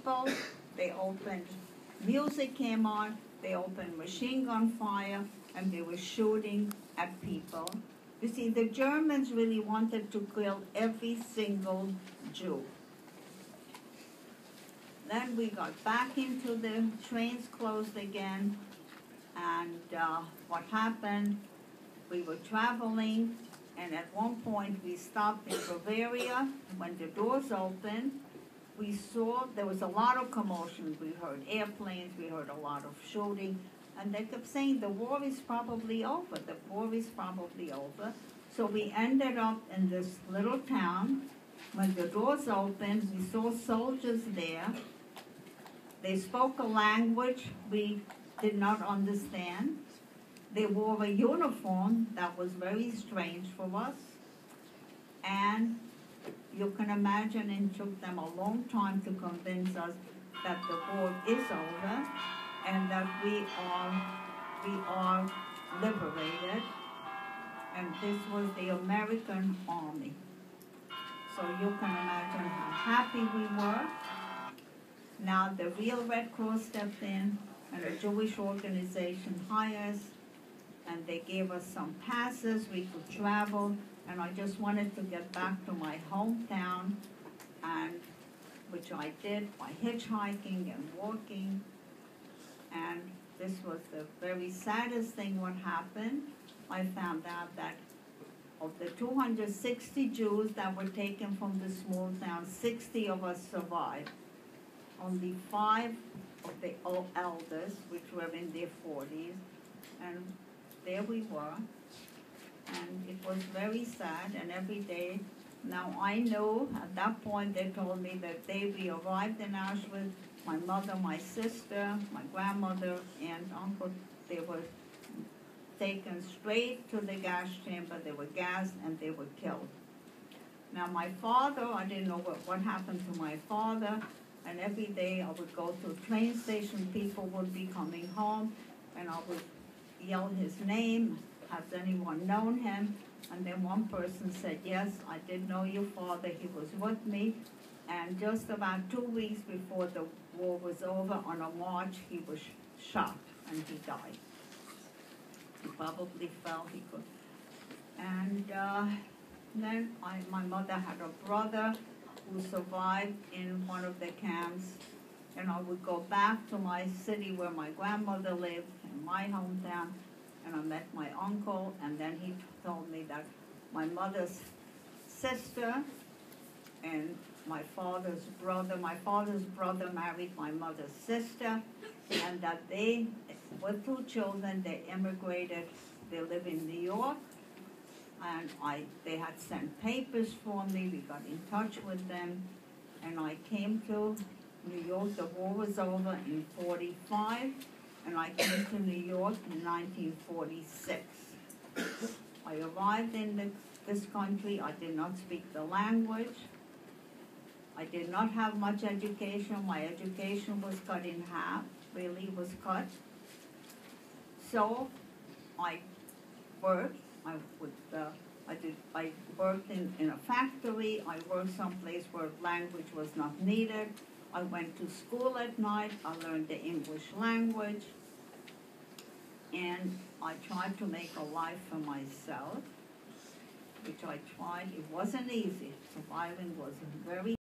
people, they opened, music came on, they opened machine gun fire, and they were shooting at people. You see, the Germans really wanted to kill every single Jew. Then we got back into the trains closed again, and what happened, we were traveling, and at one point we stopped in Bavaria. When the doors opened, we saw there was a lot of commotion. We heard airplanes, we heard a lot of shooting, and they kept saying the war is probably over, the war is probably over. So we ended up in this little town. When the doors opened, we saw soldiers there. They spoke a language we did not understand. They wore a uniform that was very strange for us. And you can imagine it took them a long time to convince us that the war is over and that we are liberated. And this was the American Army. So you can imagine how happy we were. Now the real Red Cross stepped in, and a Jewish organization hired us, and they gave us some passes, we could travel, and I just wanted to get back to my hometown, and which I did by hitchhiking and walking. And this was the very saddest thing what happened. I found out that of the 260 Jews that were taken from the small town, 60 of us survived. Only 5 of the elders, which were in their 40s, and there we were. And it was very sad, and every day, now I know, at that point they told me that day we arrived in Auschwitz, my mother, my sister, my grandmother, and uncle, they were taken straight to the gas chamber, they were gassed, and they were killed. Now my father, I didn't know what happened to my father, and every day I would go to a train station, people would be coming home, and I would yell his name, has anyone known him? And then one person said, yes, I did know your father, he was with me, and just about 2 weeks before the war was over, on a march, he was shot, and he died. He probably fell, he could. And then my mother had a brother who survived in one of the camps, and I would go back to my city where my grandmother lived, in my hometown, and I met my uncle, and then he told me that my mother's sister and my father's brother married my mother's sister, and that they were 2 children, they immigrated, they live in New York, and they had sent papers for me, we got in touch with them, and I came to New York. The war was over in 1945, and I came to New York in 1946. I arrived in this country, I did not speak the language, I did not have much education, my education was cut in half, really was cut. So I worked, I worked in a factory, I worked someplace where language was not needed. I went to school at night, I learned the English language, and I tried to make a life for myself, which I tried. It wasn't easy. Surviving was very